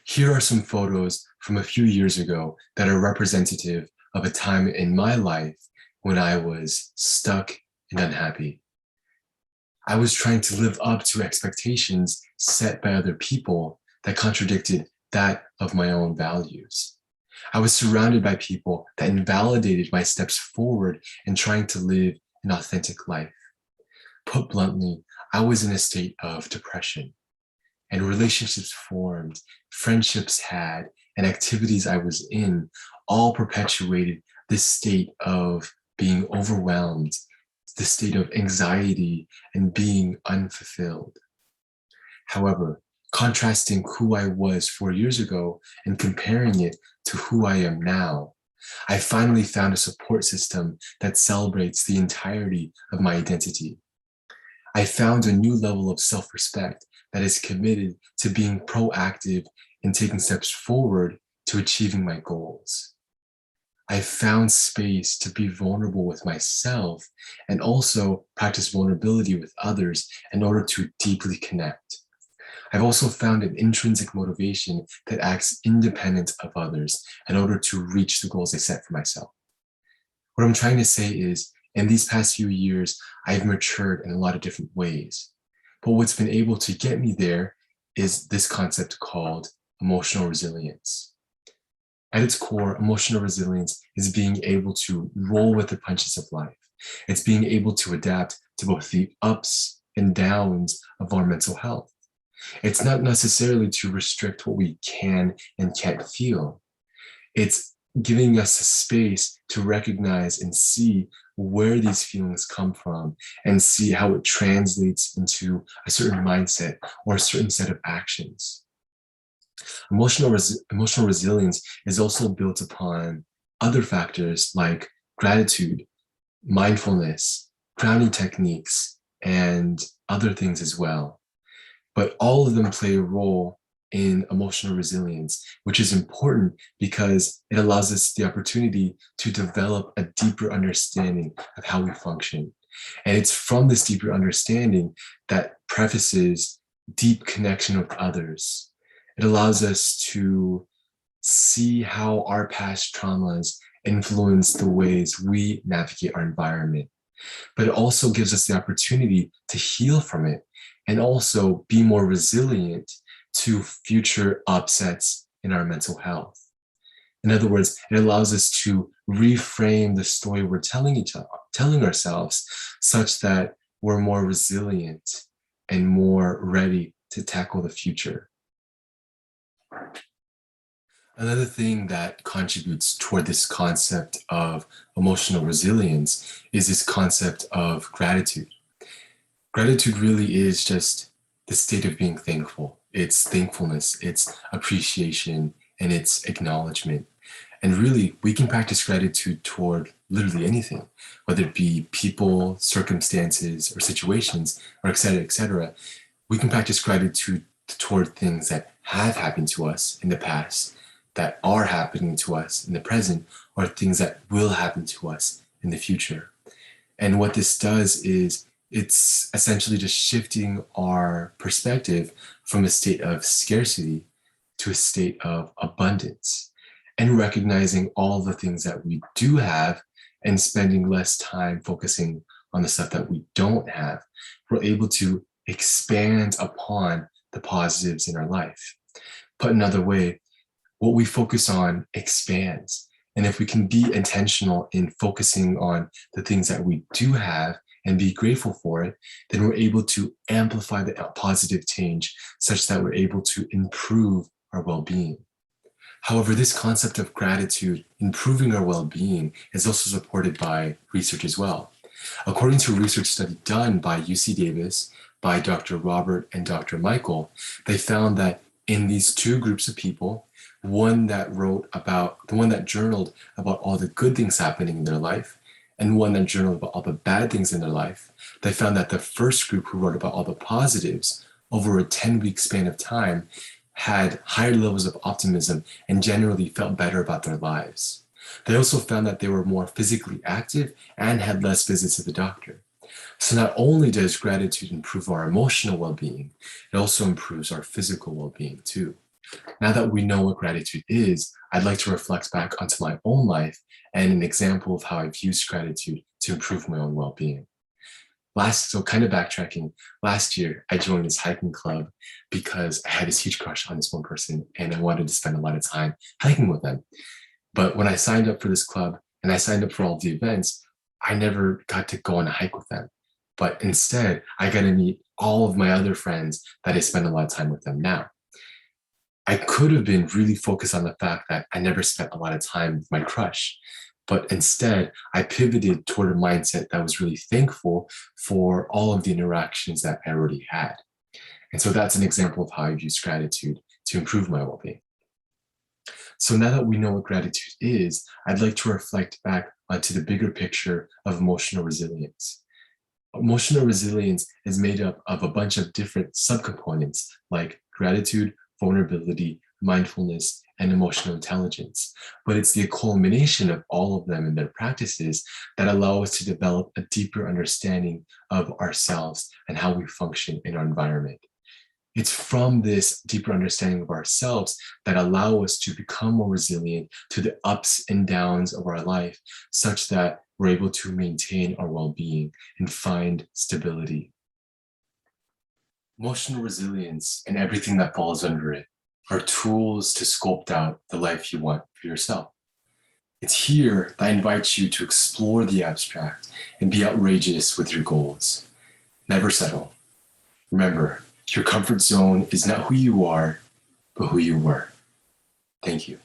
Here are some photos from a few years ago that are representative of a time in my life when I was stuck and unhappy. I was trying to live up to expectations set by other people that contradicted that of my own values. I was surrounded by people that invalidated my steps forward in trying to live an authentic life. Put bluntly, I was in a state of depression, and relationships formed, friendships had, and activities I was in all perpetuated this state of being overwhelmed, the state of anxiety and being unfulfilled. However, contrasting who I was 4 years ago and comparing it to who I am now, I finally found a support system that celebrates the entirety of my identity. I found a new level of self-respect that is committed to being proactive in taking steps forward to achieving my goals. I found space to be vulnerable with myself and also practice vulnerability with others in order to deeply connect. I've also found an intrinsic motivation that acts independent of others in order to reach the goals I set for myself. What I'm trying to say is, in these past few years, I've matured in a lot of different ways. But what's been able to get me there is this concept called emotional resilience. At its core, emotional resilience is being able to roll with the punches of life. It's being able to adapt to both the ups and downs of our mental health. It's not necessarily to restrict what we can and can't feel. It's giving us a space to recognize and see where these feelings come from and see how it translates into a certain mindset or a certain set of actions. Emotional resilience is also built upon other factors like gratitude, mindfulness, grounding techniques, and other things as well. But all of them play a role in emotional resilience, which is important because it allows us the opportunity to develop a deeper understanding of how we function. And it's from this deeper understanding that prefaces deep connection with others. It allows us to see how our past traumas influence the ways we navigate our environment. But it also gives us the opportunity to heal from it and also be more resilient to future upsets in our mental health. In other words, it allows us to reframe the story we're telling ourselves such that we're more resilient and more ready to tackle the future. Another thing that contributes toward this concept of emotional resilience is this concept of gratitude. Gratitude really is just the state of being thankful. It's thankfulness, it's appreciation, and it's acknowledgement. And really, we can practice gratitude toward literally anything, whether it be people, circumstances, or situations, or et cetera, et cetera. We can practice gratitude toward things that have happened to us in the past, that are happening to us in the present, or things that will happen to us in the future. And what this does is it's essentially just shifting our perspective from a state of scarcity to a state of abundance and recognizing all the things that we do have and spending less time focusing on the stuff that we don't have. We're able to expand upon the positives in our life. Put another way, what we focus on expands. And if we can be intentional in focusing on the things that we do have and be grateful for it, then we're able to amplify the positive change such that we're able to improve our well-being. However, this concept of gratitude, improving our well-being, is also supported by research as well. According to a research study done by UC Davis, by Dr. Robert and Dr. Michael, they found that in these two groups of people, the one that journaled about all the good things happening in their life, and one that journaled about all the bad things in their life, they found that the first group who wrote about all the positives over a 10-week span of time had higher levels of optimism and generally felt better about their lives. They also found that they were more physically active and had less visits to the doctor. So not only does gratitude improve our emotional well-being, it also improves our physical well-being too. Now that we know what gratitude is, I'd like to reflect back onto my own life and an example of how I've used gratitude to improve my own well-being. So kind of backtracking, last year I joined this hiking club because I had this huge crush on this one person and I wanted to spend a lot of time hiking with them. But when I signed up for this club and I signed up for all the events, I never got to go on a hike with them. But instead, I got to meet all of my other friends that I spend a lot of time with them now. I could have been really focused on the fact that I never spent a lot of time with my crush. But instead, I pivoted toward a mindset that was really thankful for all of the interactions that I already had. And so that's an example of how I've used gratitude to improve my well-being. So now that we know what gratitude is, I'd like to reflect back onto the bigger picture of emotional resilience. Emotional resilience is made up of a bunch of different subcomponents like gratitude, vulnerability, mindfulness, and emotional intelligence. But it's the culmination of all of them and their practices that allow us to develop a deeper understanding of ourselves and how we function in our environment. It's from this deeper understanding of ourselves that allow us to become more resilient to the ups and downs of our life, such that we're able to maintain our well-being and find stability. Emotional resilience and everything that falls under it are tools to sculpt out the life you want for yourself. It's here that I invite you to explore the abstract and be outrageous with your goals. Never settle. Remember, your comfort zone is not who you are, but who you were. Thank you.